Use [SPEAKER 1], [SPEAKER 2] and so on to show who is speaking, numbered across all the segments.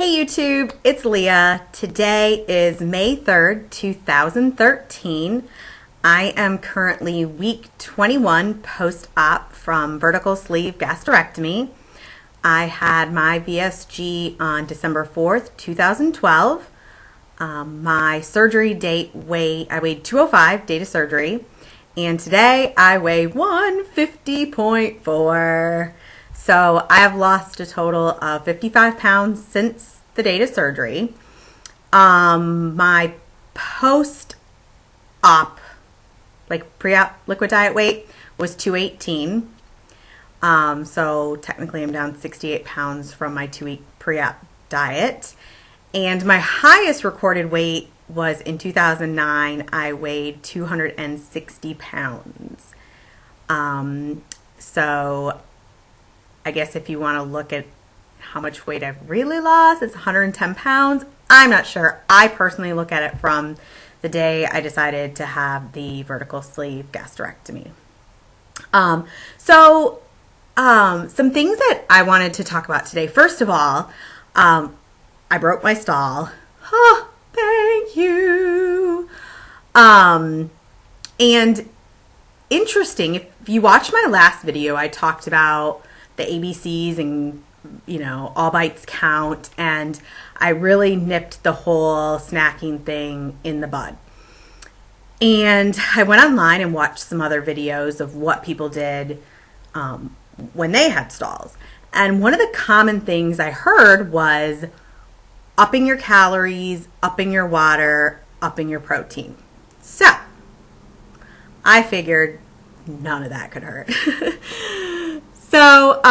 [SPEAKER 1] Hey YouTube, it's Leah. Today is May 3rd, 2013. I am currently week 21 post-op from vertical sleeve gastrectomy. I had my VSG on December 4th, 2012. My surgery date I weighed 205, date of surgery, and today I weigh 150.4. So I have lost a total of 55 pounds since the date of surgery. My post-op, like pre-op liquid diet weight was 218. So technically I'm down 68 pounds from my 2-week pre-op diet. And my highest recorded weight was in 2009. I weighed 260 pounds. So I guess if you want to look at how much weight I've really lost, it's 110 pounds. I'm not sure. I personally look at it from the day I decided to have the vertical sleeve gastrectomy. Some things that I wanted to talk about today. First of all, I broke my stall. Oh, thank you. And interesting, if you watched my last video, I talked about the ABCs and, all bites count, and I really nipped the whole snacking thing in the bud. And I went online and watched some other videos of what people did when they had stalls. And one of the common things I heard was upping your calories, upping your water, upping your protein. So I figured none of that could hurt. So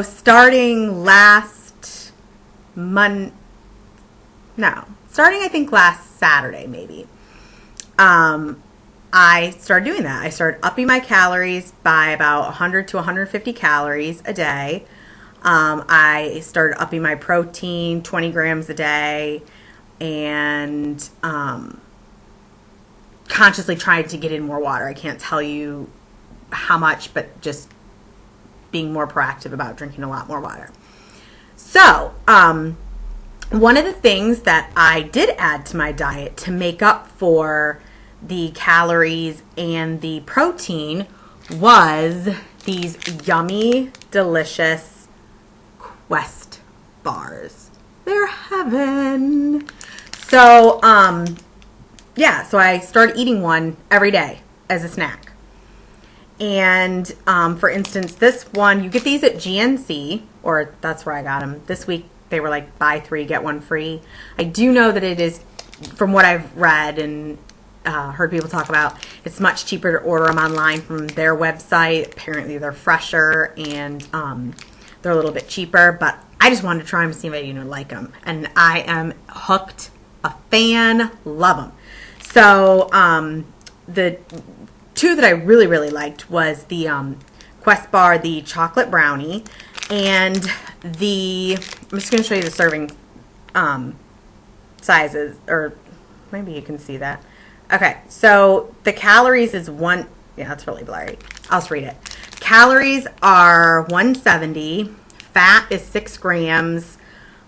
[SPEAKER 1] starting I think last Saturday maybe, I started doing that. I started upping my calories by about 100 to 150 calories a day. I started upping my protein 20 grams a day, and consciously tried to get in more water. I can't tell you how much, but just being more proactive about drinking a lot more water. So, one of the things that I did add to my diet to make up for the calories and the protein was these yummy, delicious Quest bars. They're heaven. So, so I started eating one every day as a snack. And for instance, this one, you get these at GNC, or that's where I got them. This week they were like buy 3, get 1 free. I do know that it is, from what I've read and heard people talk about, it's much cheaper to order them online from their website. Apparently they're fresher and they're a little bit cheaper, but I just wanted to try them and see if I like them. And I am hooked, a fan, love them. So the two that I really, really liked was the Quest bar, the chocolate brownie, and I'm just going to show you the serving sizes, or maybe you can see that. Okay, so the calories is that's really blurry. I'll just read it. Calories are 170, fat is 6 grams,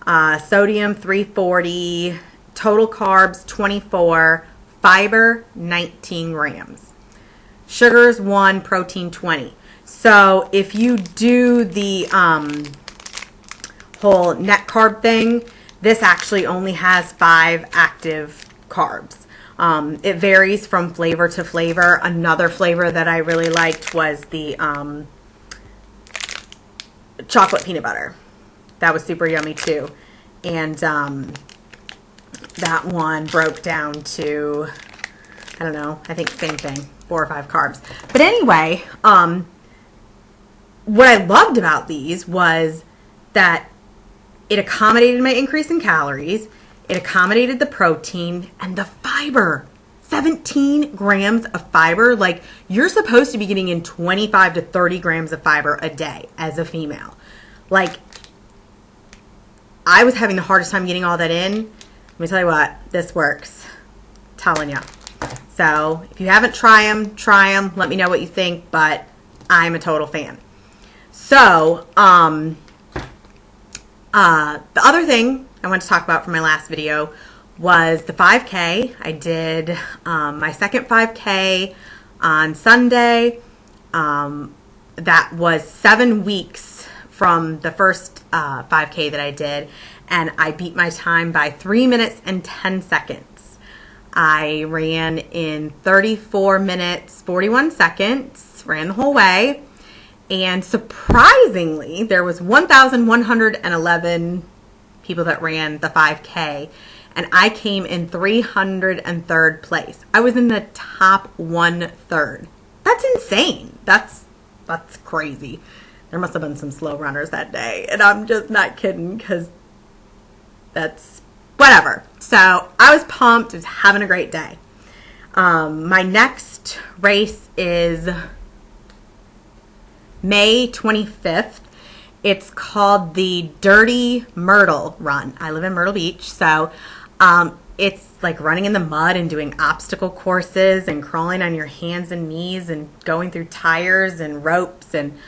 [SPEAKER 1] sodium 340, total carbs 24, fiber 19 grams. Sugars 1, protein 20. So if you do the whole net carb thing, this actually only has 5 active carbs. It varies from flavor to flavor. Another flavor that I really liked was the chocolate peanut butter. That was super yummy too. And that one broke down to, I don't know, I think same thing, 4 or 5 carbs. But anyway, what I loved about these was that it accommodated my increase in calories, it accommodated the protein, and the fiber. 17 grams of fiber. Like, you're supposed to be getting in 25 to 30 grams of fiber a day as a female. Like, I was having the hardest time getting all that in. Let me tell you what, this works. I'm telling you. So if you haven't tried them, try them. Let me know what you think, but I'm a total fan. So The other thing I want to talk about from my last video was the 5K. I did my second 5K on Sunday. That was 7 weeks from the first 5K that I did, and I beat my time by 3 minutes and 10 seconds. I ran in 34 minutes, 41 seconds, ran the whole way, and surprisingly, there was 1,111 people that ran the 5K, and I came in 303rd place. I was in the top 1/3. That's insane. That's crazy. There must have been some slow runners that day, and I'm just not kidding, because that's whatever. So I was pumped. I was having a great day. My next race is May 25th. It's called the Dirty Myrtle Run. I live in Myrtle Beach, so it's like running in the mud and doing obstacle courses and crawling on your hands and knees and going through tires and ropes, and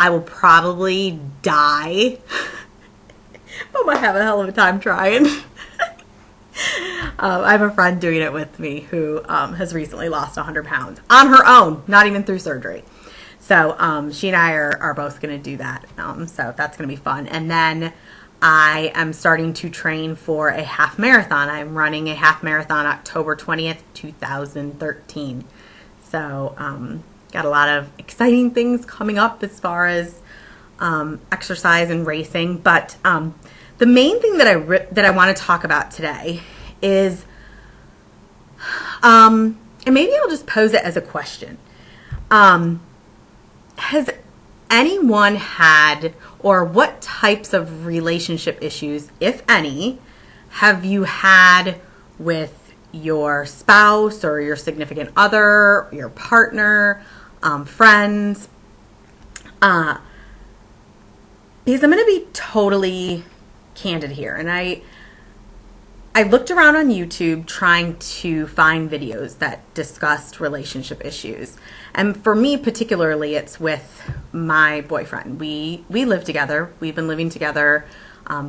[SPEAKER 1] I will probably die. I'm going to have a hell of a time trying. I have a friend doing it with me who has recently lost 100 pounds on her own, not even through surgery. So she and I are both going to do that. So that's going to be fun. And then I am starting to train for a half marathon. I'm running a half marathon October 20th, 2013. So got a lot of exciting things coming up as far as exercise and racing. But the main thing that I want to talk about today is, and maybe I'll just pose it as a question. Has anyone had, or what types of relationship issues, if any, have you had with your spouse or your significant other, your partner, friends? Because I'm going to be totally candid here, and I looked around on YouTube trying to find videos that discussed relationship issues. And for me particularly, it's with my boyfriend. We live together. We've been living together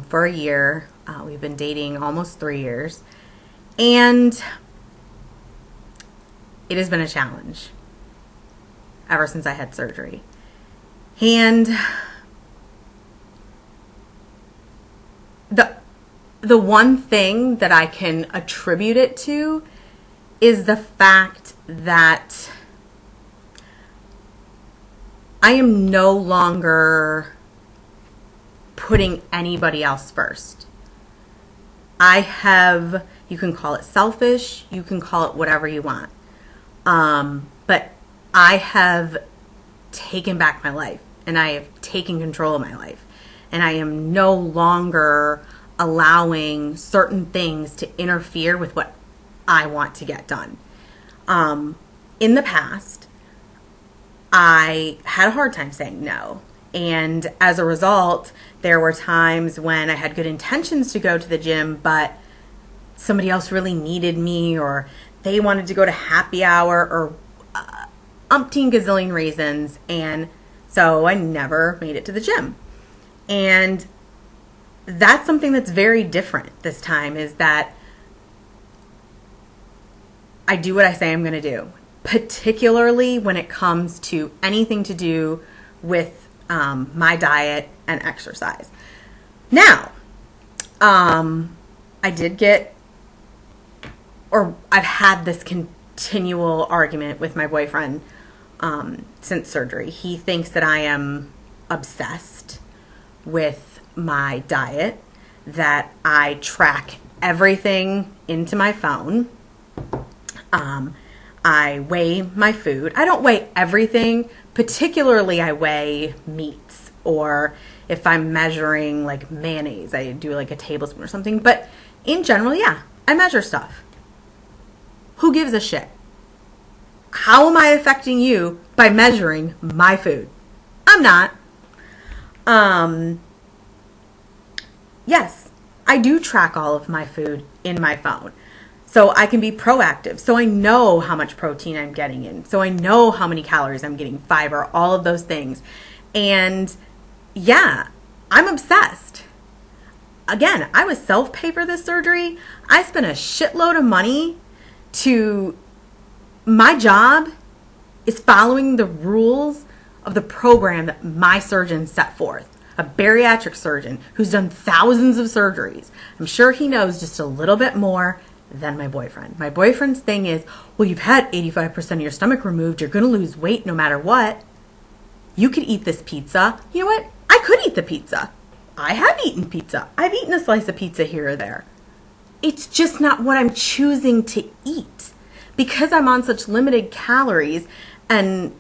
[SPEAKER 1] for a year. We've been dating almost 3 years. And it has been a challenge ever since I had surgery. And the one thing that I can attribute it to is the fact that I am no longer putting anybody else first. I have, you can call it selfish, you can call it whatever you want. But I have taken back my life, and I have taken control of my life. And I am no longer allowing certain things to interfere with what I want to get done. In the past, I had a hard time saying no. And as a result, there were times when I had good intentions to go to the gym, but somebody else really needed me, or they wanted to go to happy hour, or umpteen gazillion reasons. And so I never made it to the gym. And that's something that's very different this time, is that I do what I say I'm going to do, particularly when it comes to anything to do with my diet and exercise. Now, I did get, or I've had this continual argument with my boyfriend since surgery. He thinks that I am obsessed with my diet, that I track everything into my phone. I weigh my food. I don't weigh everything. Particularly, I weigh meats, or if I'm measuring like mayonnaise, I do like a tablespoon or something. But in general, yeah, I measure stuff. Who gives a shit? How am I affecting you by measuring my food? I'm not. Yes, I do track all of my food in my phone, so I can be proactive. So I know how much protein I'm getting in. So I know how many calories I'm getting, fiber, all of those things. And yeah, I'm obsessed. again, I was self-pay for this surgery. I spent a shitload of money to, my job is following the rules of the program that my surgeon set forth. A bariatric surgeon who's done thousands of surgeries. I'm sure he knows just a little bit more than my boyfriend. My boyfriend's thing is, well, you've had 85% of your stomach removed. You're going to lose weight no matter what. You could eat this pizza. You know what? I could eat the pizza. I have eaten pizza. I've eaten a slice of pizza here or there. It's just not what I'm choosing to eat. Because I'm on such limited calories and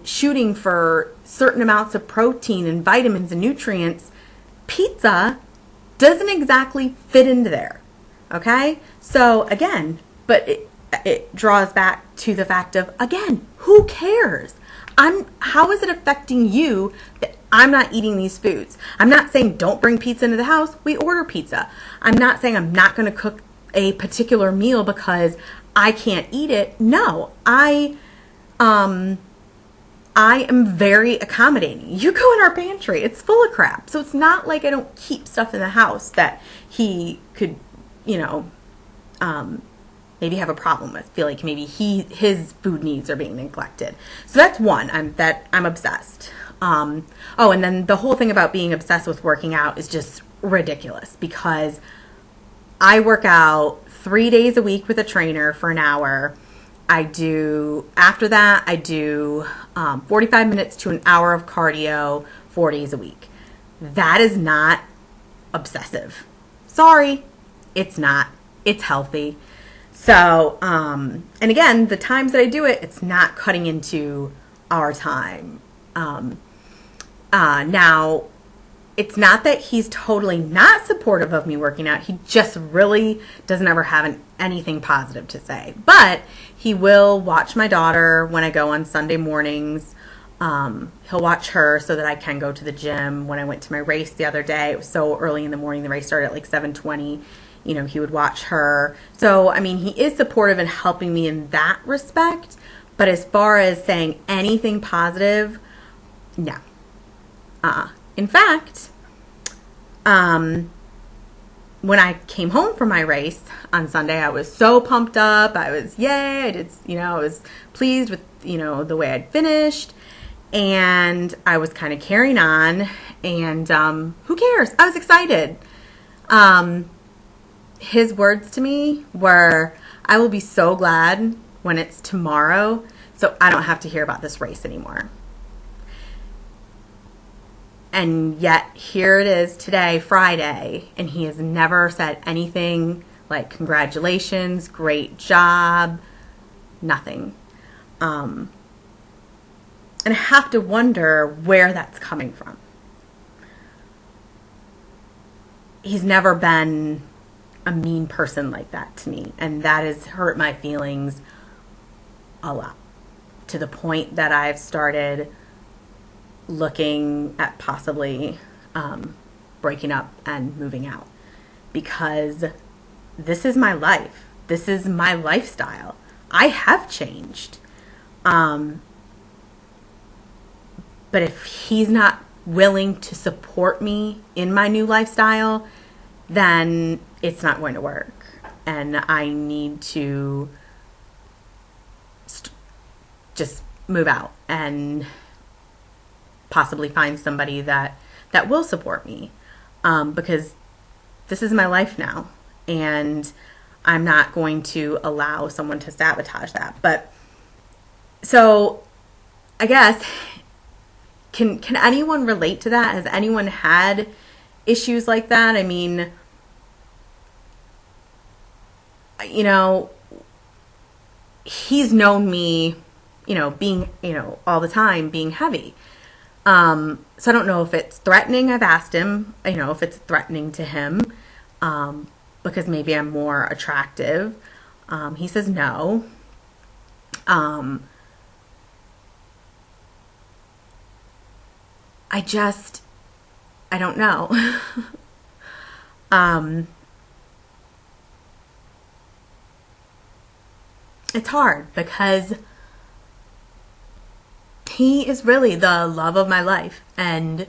[SPEAKER 1] shooting for certain amounts of protein and vitamins and nutrients, pizza doesn't exactly fit into there. Okay? So again, but it draws back to the fact of, again, who cares? How is it affecting you that I'm not eating these foods? I'm not saying don't bring pizza into the house. We order pizza. I'm not saying I'm not going to cook a particular meal because I can't eat it. No, I am very accommodating. You go in our pantry, it's full of crap. So it's not like I don't keep stuff in the house that he could, maybe have a problem with. Feel like maybe his food needs are being neglected. So that's one. I'm obsessed. And then the whole thing about being obsessed with working out is just ridiculous because I work out 3 days a week with a trainer for an hour. After that, I do 45 minutes to an hour of cardio 4 days a week. That is not obsessive. Sorry, it's not. It's healthy. So, and again, the times that I do it, it's not cutting into our time. Now, it's not that he's totally not supportive of me working out. He just really doesn't ever have anything positive to say. But he will watch my daughter when I go on Sunday mornings. He'll watch her so that I can go to the gym. When I went to my race the other day, it was so early in the morning. The race started at like 7:20. He would watch her. So, I mean, he is supportive in helping me in that respect. But as far as saying anything positive, no. In fact, when I came home from my race on Sunday, I was so pumped up. I was, yay, I did, I was pleased with, the way I'd finished. And I was kind of carrying on. And who cares? I was excited. His words to me were, I will be so glad when it's tomorrow so I don't have to hear about this race anymore. And yet here it is today, Friday, and he has never said anything like congratulations, great job, nothing. And I have to wonder where that's coming from. He's never been a mean person like that to me, and that has hurt my feelings a lot, to the point that I've started looking at possibly breaking up and moving out, because this is my life. This is my lifestyle. I have changed. But if he's not willing to support me in my new lifestyle, then it's not going to work. And I need to just move out and possibly find somebody that will support me, because this is my life now, and I'm not going to allow someone to sabotage that. But so I guess, can anyone relate to that? Has anyone had issues like that? I mean, he's known me, being, all the time being heavy. So I don't know if it's threatening. I've asked him, if it's threatening to him, because maybe I'm more attractive. He says no. I don't know. It's hard because he is really the love of my life and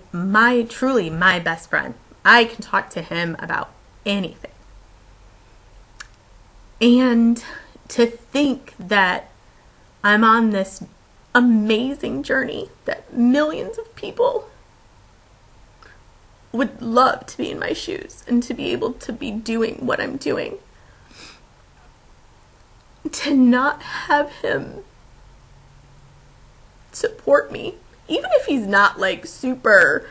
[SPEAKER 1] truly my best friend. I can talk to him about anything. And to think that I'm on this amazing journey that millions of people would love to be in my shoes and to be able to be doing what I'm doing. To not have him support me, even if he's not like super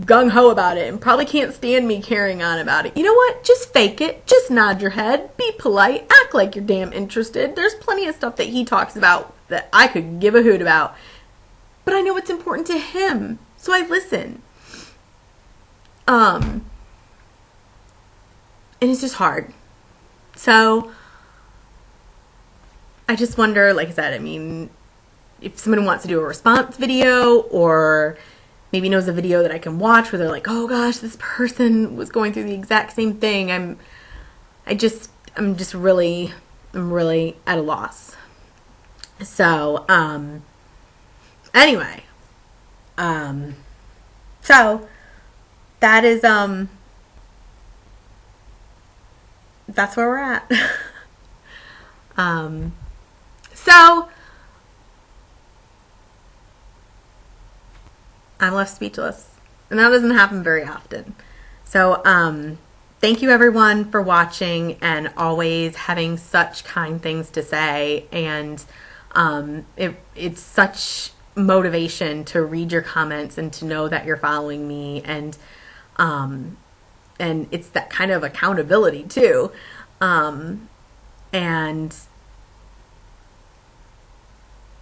[SPEAKER 1] gung-ho about it and probably can't stand me carrying on about it. You know what? Just fake it. Just nod your head. Be polite. Act like you're damn interested. There's plenty of stuff that he talks about that I could give a hoot about. But I know it's important to him, so I listen. And it's just hard. So I just wonder, like I said, I mean, if someone wants to do a response video or maybe knows a video that I can watch where they're like, oh gosh, this person was going through the exact same thing. I'm really at a loss. So, anyway, so that is, that's where we're at. So I'm left speechless, and that doesn't happen very often. So, thank you everyone for watching and always having such kind things to say. And, it's such motivation to read your comments and to know that you're following me. And it's that kind of accountability too. And,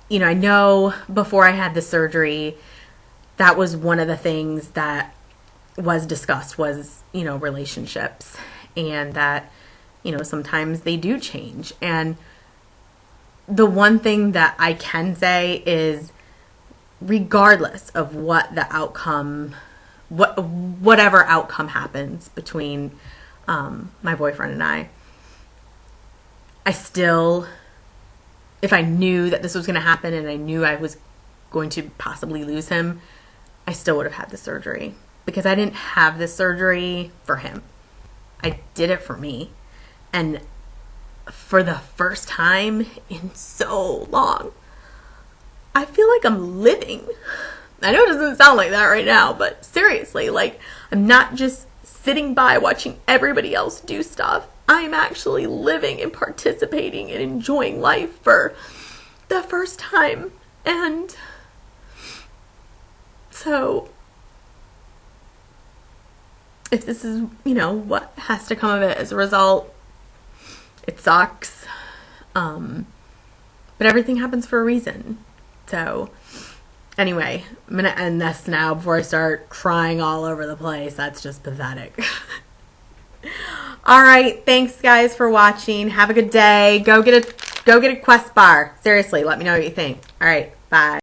[SPEAKER 1] you know, I know before I had the surgery, that was one of the things that was discussed was, you know, relationships, and that, you know, sometimes they do change. And the one thing that I can say is, regardless of what the outcome, whatever outcome happens between my boyfriend and I still, if I knew that this was going to happen and I knew I was going to possibly lose him, I still would have had the surgery, because I didn't have this surgery for him. I did it for me. And for the first time in so long, I feel like I'm living. I know it doesn't sound like that right now, but seriously, like, I'm not just sitting by watching everybody else do stuff. I'm actually living and participating and enjoying life for the first time. And so if this is, you know, what has to come of it as a result, it sucks. But everything happens for a reason. So anyway, I'm going to end this now before I start crying all over the place. That's just pathetic. All right. Thanks guys for watching. Have a good day. Go get a Quest bar. Seriously, let me know what you think. All right. Bye.